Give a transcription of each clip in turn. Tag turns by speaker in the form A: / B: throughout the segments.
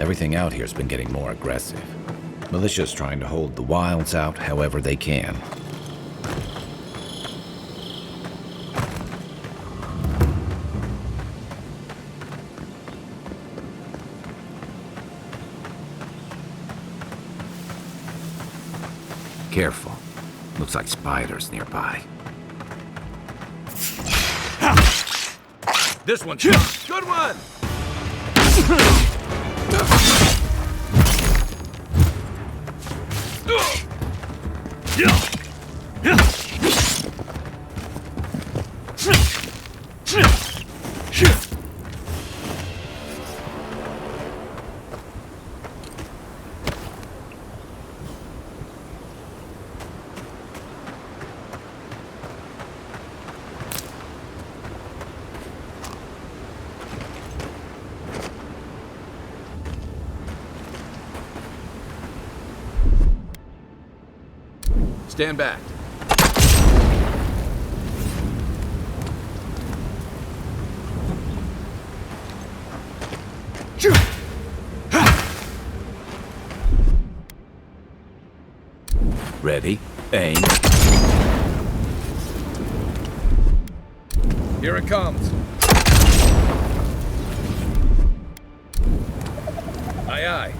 A: Everything out here's been getting more aggressive. Militia's trying to hold the wilds out however they can. Careful. Looks like spiders nearby.
B: This one's good one! Stand back.
A: Ready? Aim.
B: Here it comes. Aye, aye.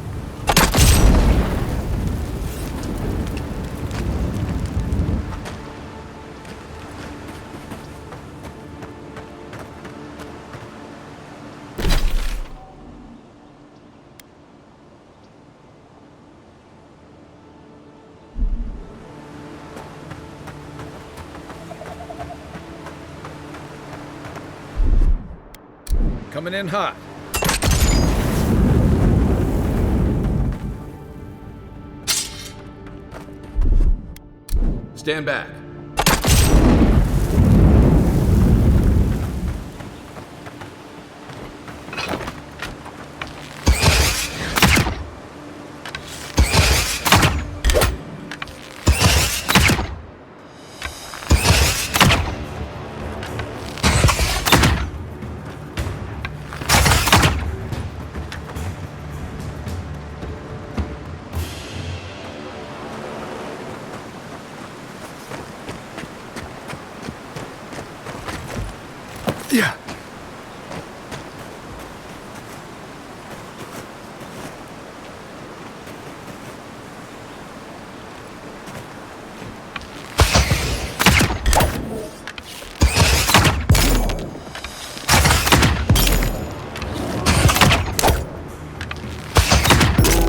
B: Coming in hot. Stand back.
C: Yeah.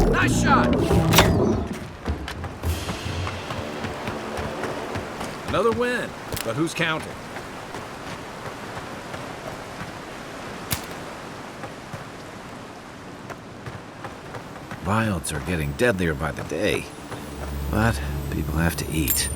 B: Nice shot. Another win, but who's counting?
A: Wilds are getting deadlier by the day, but people have to eat.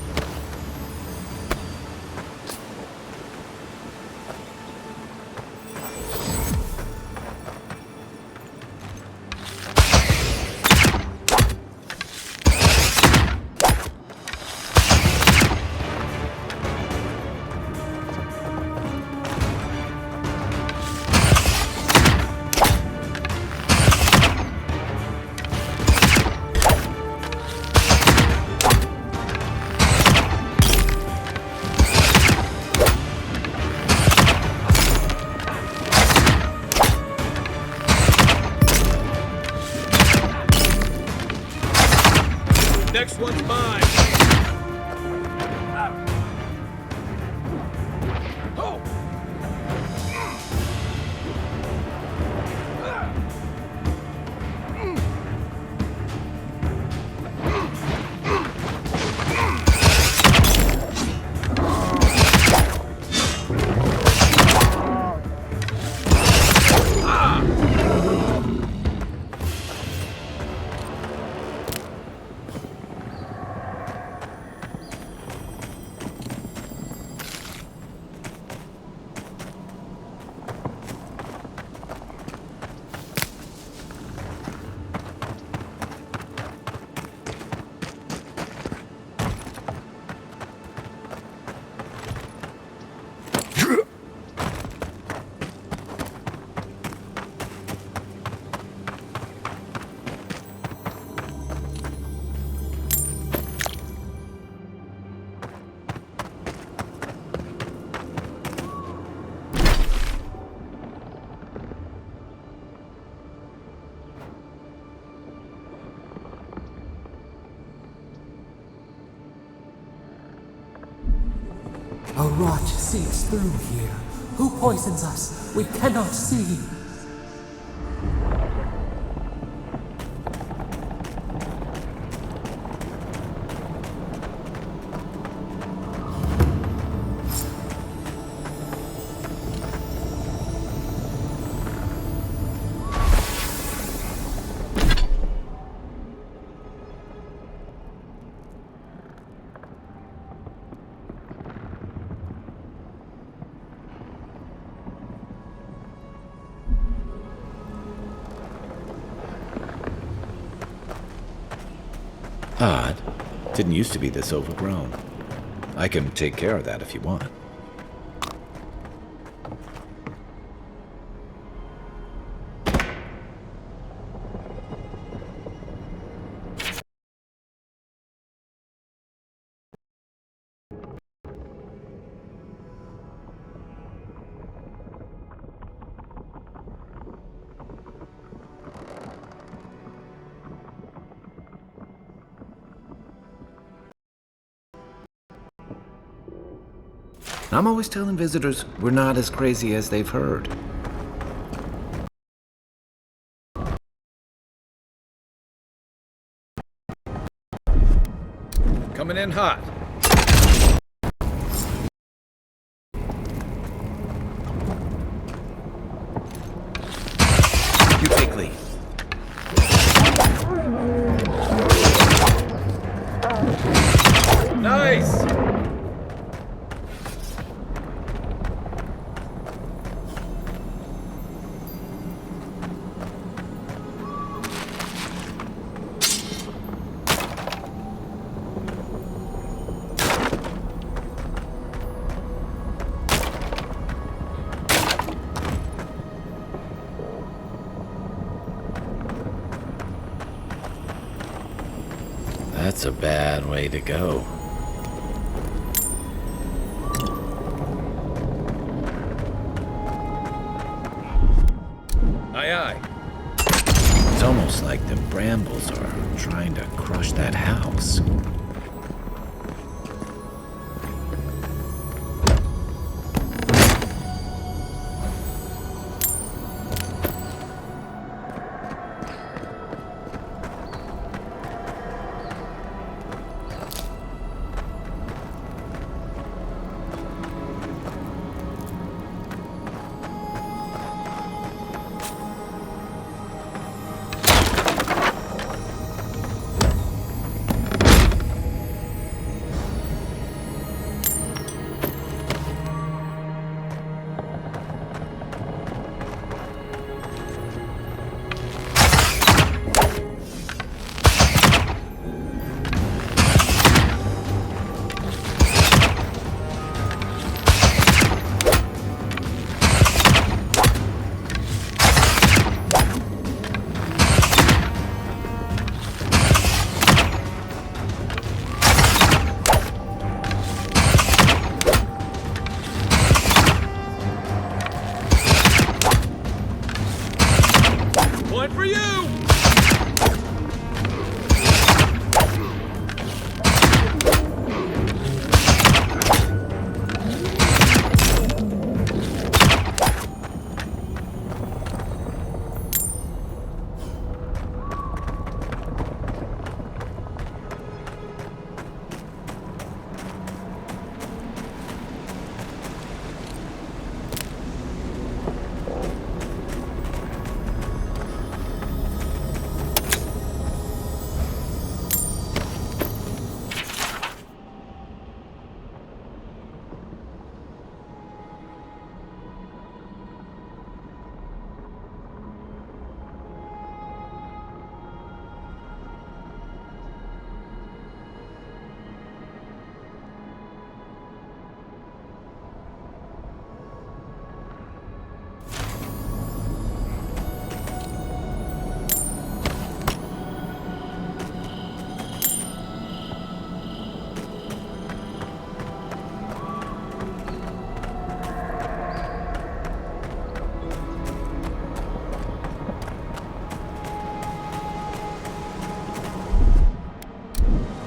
B: Next one's mine. Oh.
C: A rot seeps through here. Who poisons us? We cannot see.
A: Odd. Didn't used to be this overgrown. I can take care of that if you want. I'm always telling visitors we're not as crazy as they've heard.
B: Coming in hot.
A: You take lead.
B: Nice!
A: That's a bad way to go.
B: Aye, aye.
A: It's almost like the brambles are trying to crush that house.
B: One for you!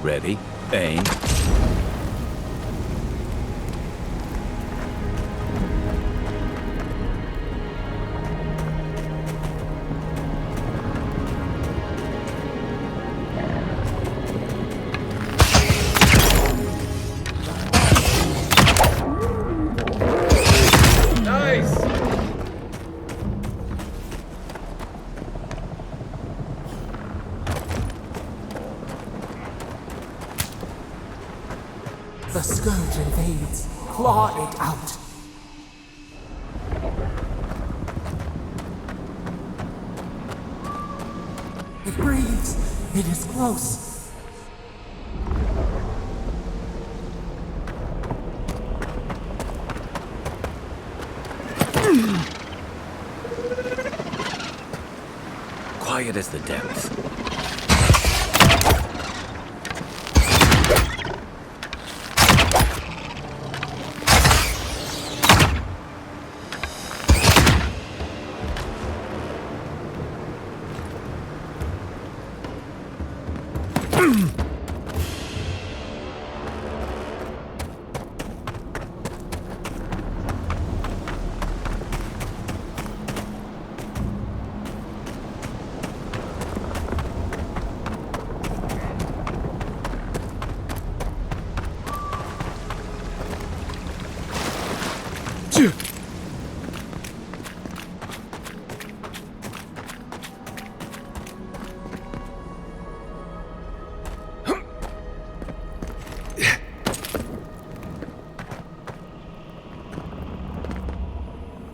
A: Ready, aim.
C: invades, claw it out. It breathes. It is close.
A: Quiet as the depths.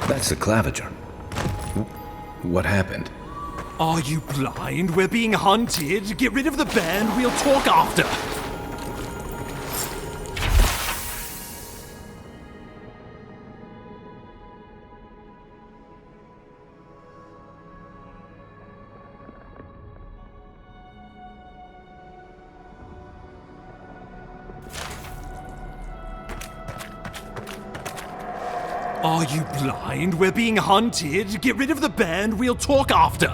A: That's the claviger. What happened?
D: Are you blind? We're being hunted. Get rid of the band. We'll talk after. Are you blind? We're being hunted. Get rid of the band. We'll talk after.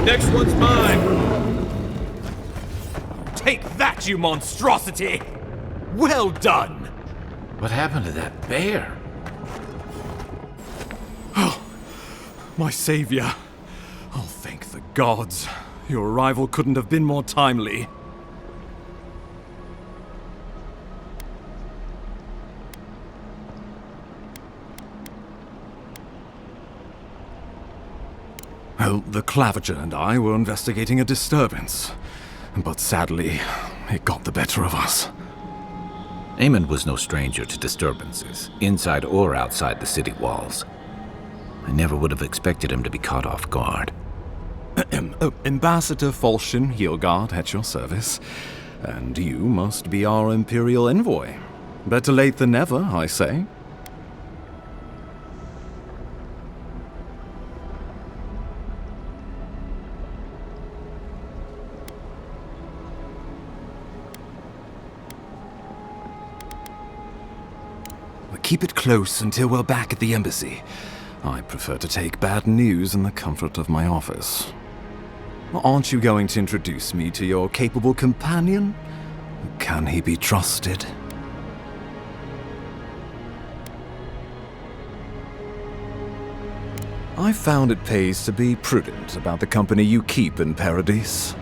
B: Next one's mine.
D: Take that, you monstrosity! Well done!
A: What happened to that bear?
D: My savior. Oh, thank the gods. Your arrival couldn't have been more timely. Well, the Claviger and I were investigating a disturbance. But sadly, it got the better of us.
A: Eamon was no stranger to disturbances, inside or outside the city walls. I never would have expected him to be caught off guard.
D: Ambassador Falchion Heelguard at your service. And you must be our Imperial envoy. Better late than never, I say. Keep it close until we're back at the embassy. I prefer to take bad news in the comfort of my office. Aren't you going to introduce me to your capable companion? Can he be trusted? I found it pays to be prudent about the company you keep in Paradise.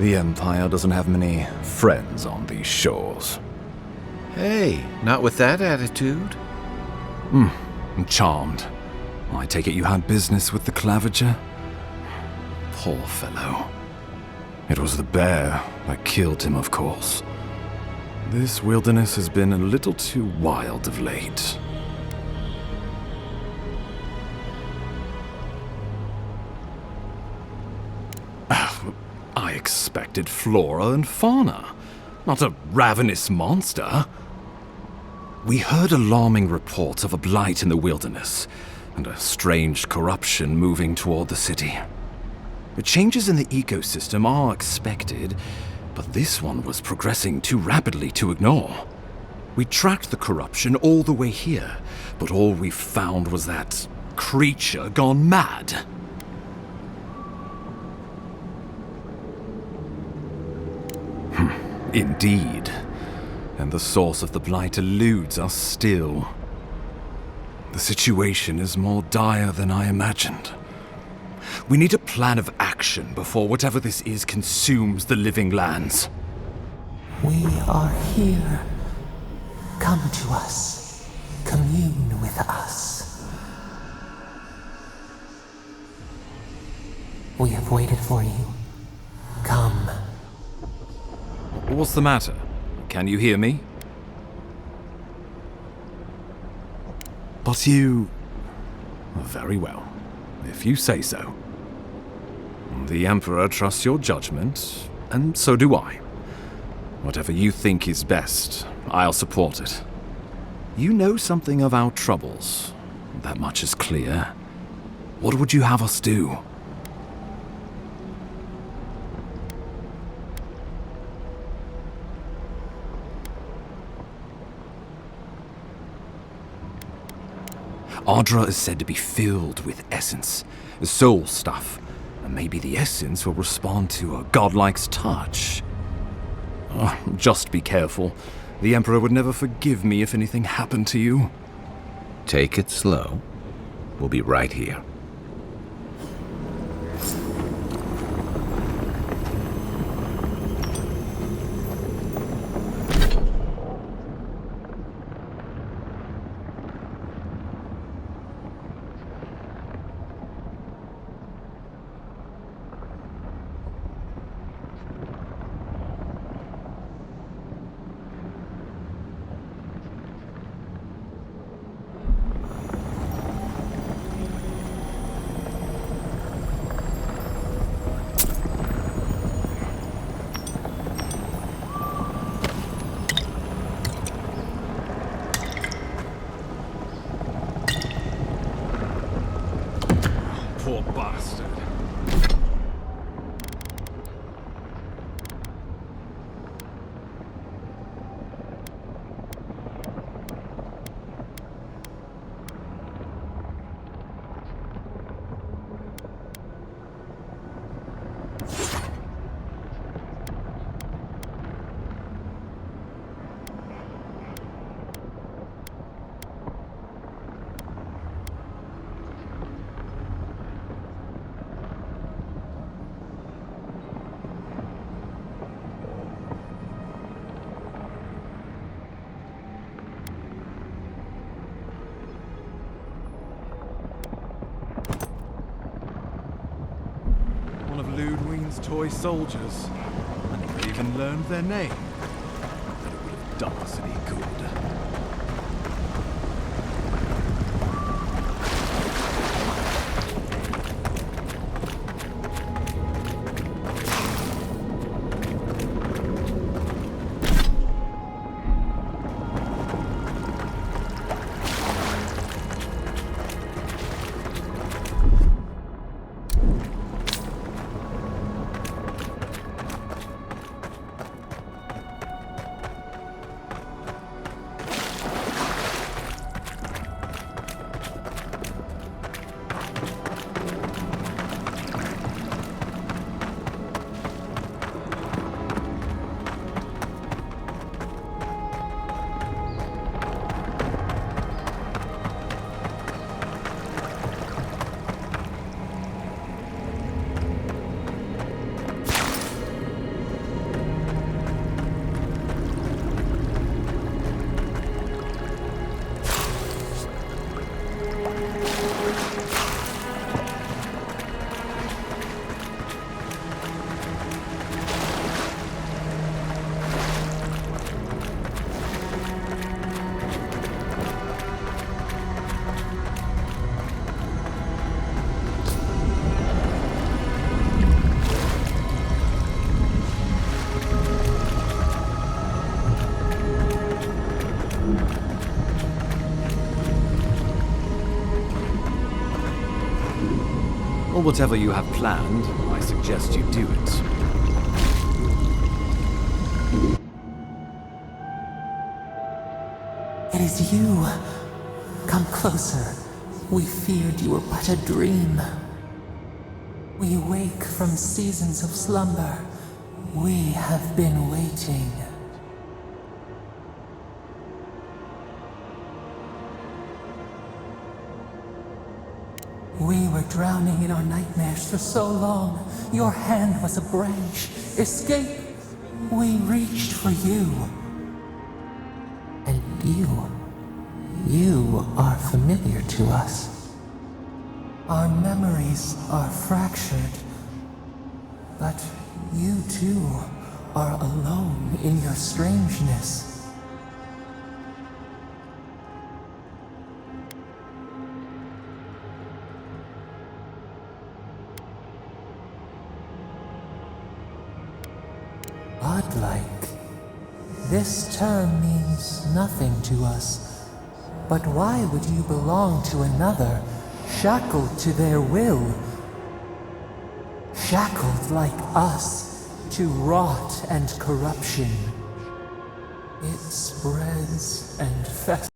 D: The Empire doesn't have many friends on these shores.
A: Hey, not with that attitude.
D: I'm charmed. I take it you had business with the Claviger? Poor fellow. It was the bear that killed him, of course. This wilderness has been a little too wild of late. I expected flora and fauna, not a ravenous monster. We heard alarming reports of a blight in the wilderness, and a strange corruption moving toward the city. The changes in the ecosystem are expected, but this one was progressing too rapidly to ignore. We tracked the corruption all the way here, but all we found was that creature gone mad. Indeed. And the source of the blight eludes us still. The situation is more dire than I imagined. We need a plan of action before whatever this is consumes the living lands.
C: We are here. Come to us. Commune with us. We have waited for you. Come.
D: What's the matter? Can you hear me? But you... Very well, if you say so. The Emperor trusts your judgment, and so do I. Whatever you think is best, I'll support it. You know something of our troubles. That much is clear. What would you have us do? Ardra is said to be filled with essence, soul stuff, and maybe the essence will respond to a godlike's touch. Just be careful. The Emperor would never forgive me if anything happened to you.
A: Take it slow. We'll be right here.
D: Poor bastard. One of Ludwig's toy soldiers. I never even learned their name. But it would have done us any good. Well, whatever you have planned, I suggest you do it.
C: It is you. Come closer. We feared you were but a dream. We wake from seasons of slumber. We have been waiting. We were drowning in our nightmares for so long. Your hand was a branch. Escape! We reached for you. And you are familiar to us. Our memories are fractured. But you too are alone in your strangeness. Godlike. This term means nothing to us. But why would you belong to another, shackled to their will? Shackled like us to rot and corruption. It spreads and festers.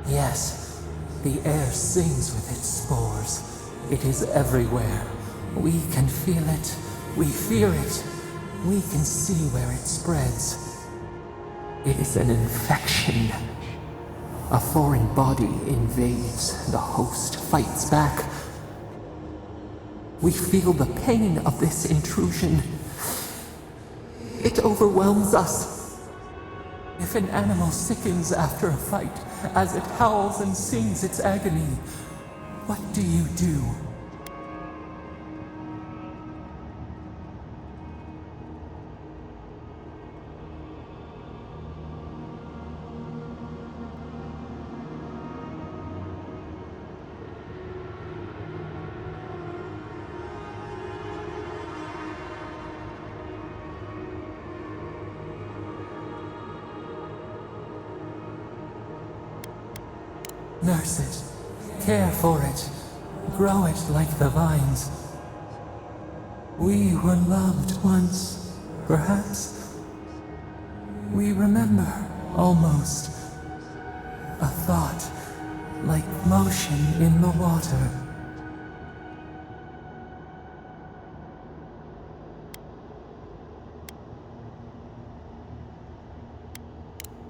C: Yes, the air sings with its spores. It is everywhere. We can feel it. We fear it. We can see where it spreads. It is an infection. A foreign body invades. The host fights back. We feel the pain of this intrusion. It overwhelms us. If an animal sickens after a fight, as it howls and sings its agony, what do you do? Nurse it, care for it, grow it like the vines. We were loved once, perhaps. We remember, almost. A thought, like motion in the water.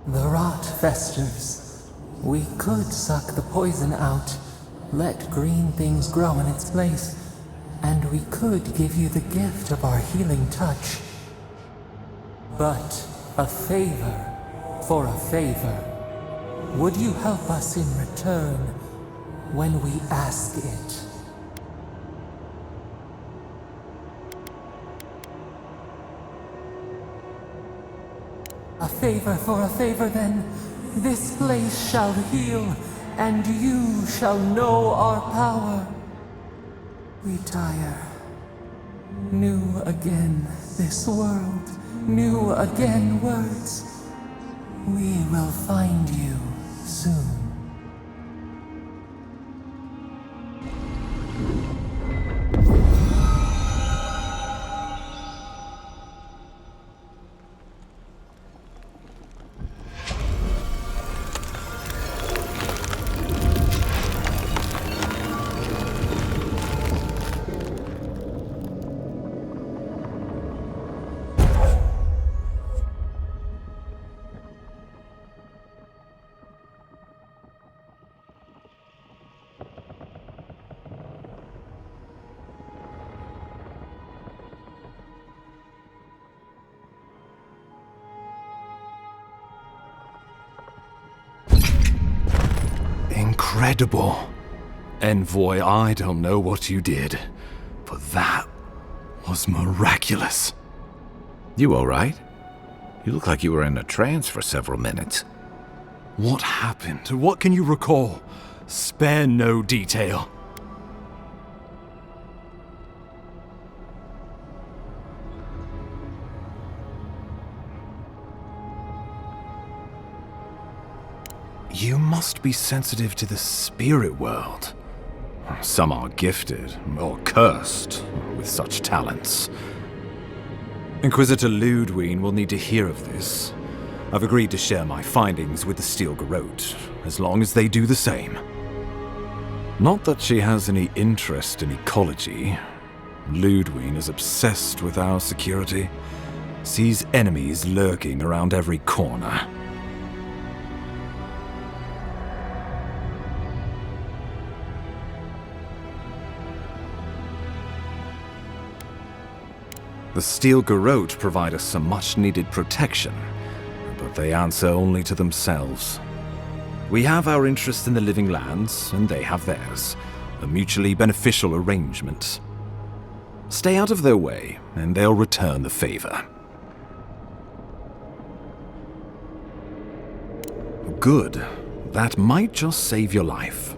C: The rot festers. We could suck the poison out, let green things grow in its place, and we could give you the gift of our healing touch. But a favor for a favor. Would you help us in return when we ask it? A favor for a favor then. This place shall heal, and you shall know our power. Retire. New again this world, new again words. We will find you soon.
D: Incredible. Envoy, I don't know what you did, but that was miraculous.
A: You all right? You look like you were in a trance for several minutes.
D: What happened? What can you recall? Spare no detail. You must be sensitive to the spirit world. Some are gifted, or cursed, with such talents. Inquisitor Ludwig will need to hear of this. I've agreed to share my findings with the Steel Garrote, as long as they do the same. Not that she has any interest in ecology. Ludwig is obsessed with our security, sees enemies lurking around every corner. The Steel Garrote provide us some much-needed protection, but they answer only to themselves. We have our interest in the living lands, and they have theirs. A mutually beneficial arrangement. Stay out of their way, and they'll return the favor. Good. That might just save your life.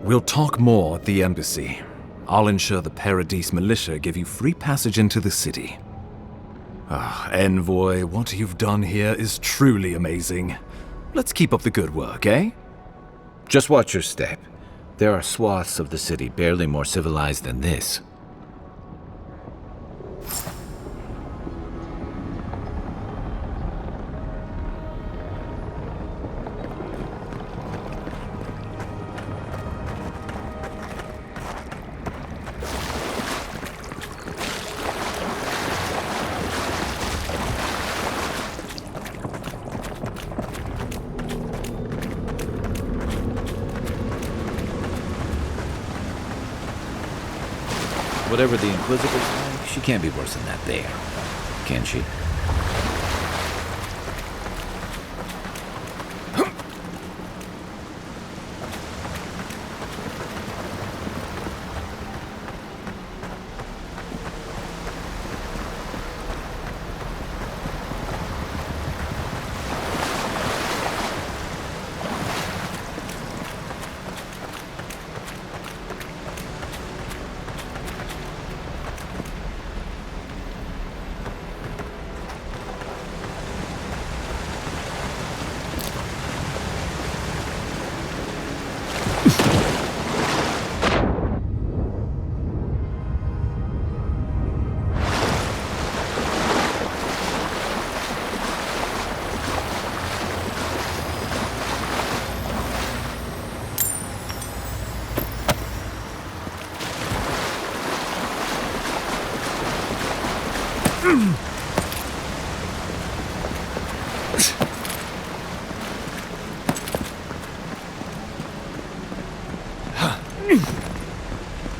D: We'll talk more at the embassy. I'll ensure the Paradise militia give you free passage into the city. Envoy, what you've done here is truly amazing. Let's keep up the good work, eh?
A: Just watch your step. There are swaths of the city barely more civilized than this. Whatever the Inquisitors like, she can't be worse than that there, can she?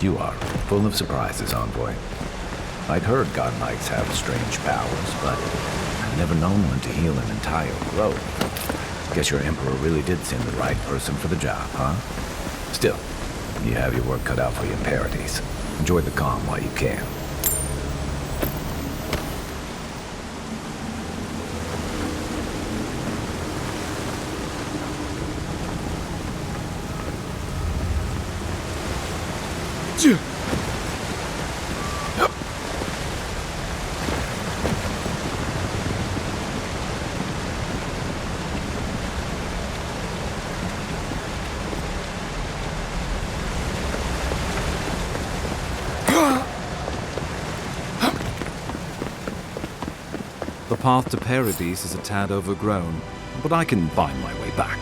A: You are full of surprises, Envoy. I'd heard God Knights have strange powers, but I've never known one to heal an entire grove. Guess your Emperor really did send the right person for the job, huh? Still, you have your work cut out for you in Paradise. Enjoy the calm while you can.
D: The path to Paradise is a tad overgrown, but I can find my way back.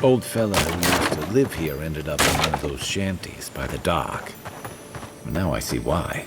A: Old fella who used to live here ended up in one of those shanties by the dock. Now I see why.